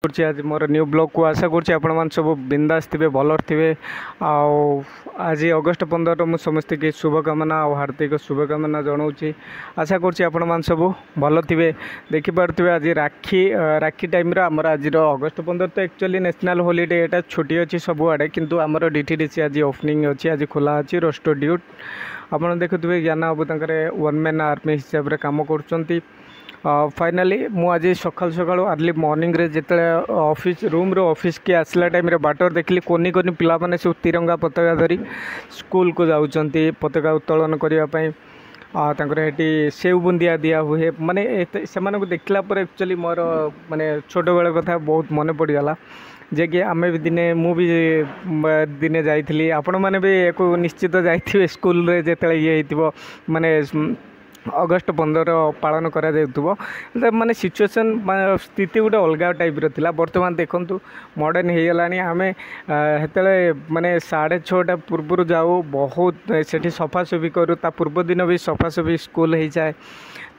करछि आज more new blog को आशा करछि आपण मान सब बिंदास थे भलर थे। आज अगस्ट 15 मु समस्त के शुभकामना और हार्दिक शुभकामना जनाऊँगी। आशा करछि आपण मान सब भल थे। देखिपे आज राखी टाइम आमर आज अगस्ट 15 तो एक्चुअली नेशनल हॉलीडे एटा छुट्टी अच्छी सबुआड़े किंतु आमर डीटीडीसी आज ओपनिंग अच्छी आज खोला अच्छी रोस्टर ड्यूट आपड़ देखुए ज्ञान बाबू वन मैन आर्मी हिसाब से कम कर फाइनाली मुझे सकाल सकाल अर्ली मॉर्निंग रे जिते ऑफिस रूम रो ऑफिस के आसला टाइम बाटर देखली कोनी कोनी पिला माने सब तिरंगा पताका धरी स्कूल को जाउचंती पताका उत्तोलन करने हेटी सेव बुंदिया दिया हुए माने से देखला पर एक्चुअली मोर माने छोट बेल कथा बहुत मन पड़गला जे कि आमे भी दिने मु भी दिने जाइथिली आपण माने भी एक निश्चित जाइथिबे स्कूल रे जेतले ये हितबो माने अगस्ट 15 पालन करा माने सिचुएसन स्थिति गोटे अलग टाइप रा बर्तमान देखंतु मॉडर्न हो गलानी आमे हेतले माने 6:30 पूर्व जाऊ बहुत सेठी सफासफी करूँ ता पूर्व दिन भी सफासफी स्कूल हो जाए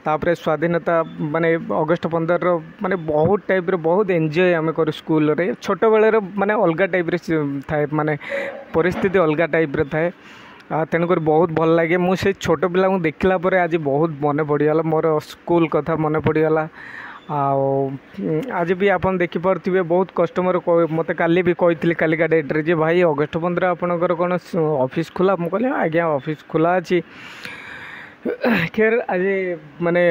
तापर स्वाधीनता माने अगस्ट 15 माने बहुत टाइप रे बहुत एंजॉय आम करूँ स्कूल रे छोट बेले माने अलग टाइप रे थाए माने परिस्थिति अलग टाइप रे थाए तेणुक बहुत भल लगे मुझे छोट पिला देखला पर आज बहुत मन पड़गला मोर स्कूल कथा मन पड़गला। आज भी आप देखिपे बहुत कस्टमर मत काली भी कही कालिका डेट रे जे भाई अगस्ट 15 आपणकर कौन ऑफिस खुला मुझे आज्ञा ऑफिस खुला अच्छी खैर आज माने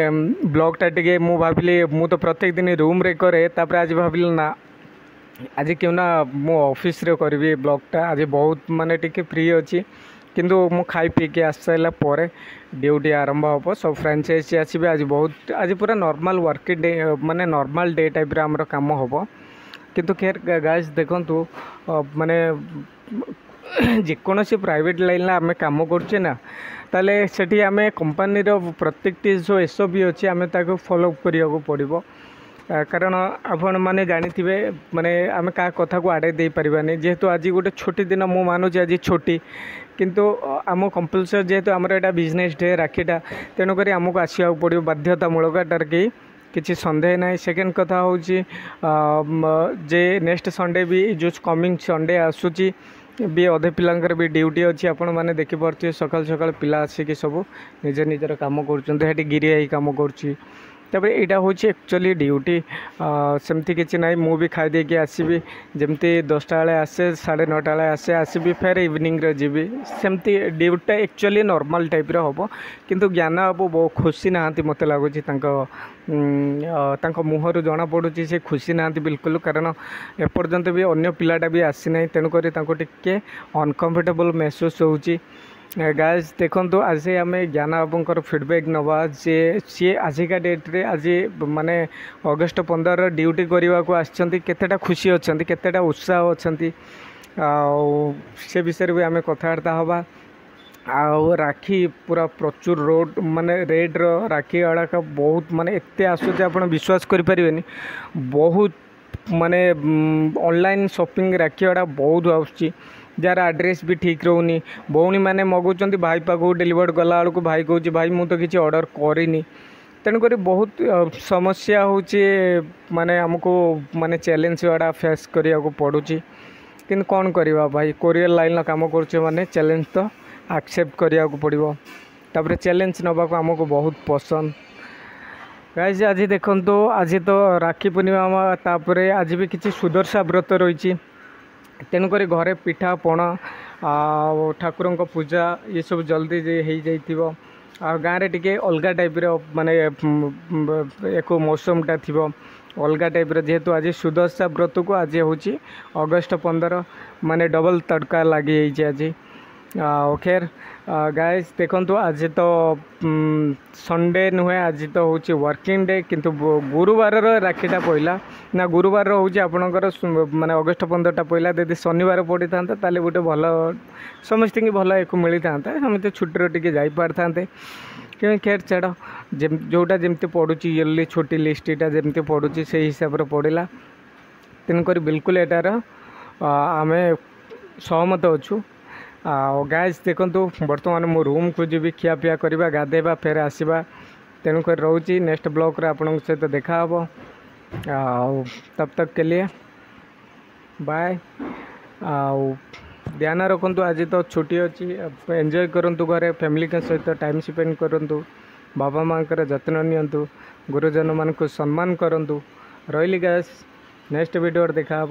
ब्लॉगटा टे मु भाविली मु तो प्रत्येक दिन रूम रे करे तापर आज भाविली ना आज क्यों ना मो ऑफिस रे करी ब्लॉगटा आज बहुत माने टिके फ्री अच्छी किंतु मु खाई पी के आस सारा पर ड्यूटी आरंभ हम सब फ्रांचाइज आसबे आज बहुत आज पूरा नॉर्मल वर्क डे माने नॉर्मल डे टाइप रे हमर काम हम किंतु खैर गाइस देखंतु माने जेकोसी प्राइवेट लाइन आम कम करचे ना ताले सेठी आम कंपनी प्रत्येक जो एसओपी अच्छी आम ताको फॉलो करिया पड़ो कारण आपण मैंने जानी माने आम क्या कथा को आड़े दे पारानी जेहेतु आज गोटे छोटी दिन मु मानुची आज छोटी किंतु आम कंपलसरी जेहेतु आमर एटा बिजनेस डे राखीटा तेणुक आमको आसवा पड़ो बाध्यतामूलक एटार कि किसी सन्देह ना। सेकेंड कथा हूँ जे नेक्स्ट संडे भी जो कमिंग संडे आसूची भी अधे पिलांकर भी ड्यूटी अच्छी आपण मैंने देखिपे सकाल सकाल पिला आसिक सब निजे निजर कम कर गिरी कम कर यहाँ हूँ एक्चुअली ड्यूटी सेमती किसी ना मु भी खाई देकी आसबि जमती 10टा बेले आसे 9:30 बेले आसे आसबि फेर इवनिंग रे जीवी सेमती ड्यूटीटा एक्चुअली नॉर्मल टाइप रे हबो किंतु ज्ञान बाबू बहुत खुशी नहांती मते लागुची मुहर जना पड़ुची से खुशी नहांती बिल्कुल कारण एपर्यंत भी अन्य पिलाटा भी आसी ना तेणुक टिके अनकम्फर्टेबल महसूस होउची। गाइस देखो आज आम ज्ञान बाबूर फीडबैक नवा जे सी आजिका डेट रे आज माने अगस्ट 15 ड्यूटी करने को आसतेटा खुशी अच्छा केतेटा उत्साह अच्छा से विषय भी आम कथबार्ता हवा आउ राखी पूरा प्रचुर रोड माने रेड राखी गुड़ाक बहुत माने एते आसुचे आप विश्वास करें बहुत माने ऑनलाइन शॉपिंग राखी गुड़ा बहुत आसुची जार एड्रेस भी ठीक रोनी भौणी मैंने मगुंट भाई पाक डेलीवर गला बेलू भाई कहे भाई मुझे किसी ऑर्डर करनी तेणुक बहुत समस्या हो माने आमको माने चैलेंज गुड़ा फेस करिया को पड़ुची कि कौन करवा भाई कोरियर लाइन काम कर माने चैलेंज तो एक्सेप्ट करिया को पड़ो तापर चैलेंज नवा को आमको बहुत पसंद। गाइस आज देखो आज तो राखी पूर्णिमा तापर आज भी किसी सुदर्शा व्रत रही तेणुक घरे पिठा पणा ठाकुर पूजा ये सब जल्दी हो गाँव में टी अलग टाइप माने एक मौसमटा थी अलग टाइप जेहेतु आज सुदर्शा व्रत को आज हूँ अगस्ट 15 माने डबल तड़का लगी आज खैर गाइस देखो आज तो संडे नुहे आज तो हूँ वर्किंग डे किंतु गुरुवार राखीटा पड़ा ना गुरुवार हूँ आपणकर माने अगस्ट 15 पड़ा यदि शनिवार पड़ी था ताले गोटे भल समस्त भल एक मिली था समस्त छुट्टी टे जापार था कि खैर छाड़ जोटा जमती पड़ुची इयरली छुट्टी लिस्टा जमती पड़ुची से हिसाब से पड़ा तेणुक बिल्कुल एटार आम सहमत अच्छू गाइस देखो बर्तमान मो रूम को जी खियापिया करवा गाधेबा फेर आसवा तेणुक रोची नेक्स्ट ब्लॉग रे आपन सहित देखा तब तक के लिए बाय। ध्यान रखु आज तो छुट्टी अच्छी एंजॉय करंतु घरे फैमिली के सहित टाइम स्पेंड करंतु बाबा माँ जत्न नियंतु गुरुजन मान को सम्मान करंतु रही गैस नेक्स्ट वीडियो देखा।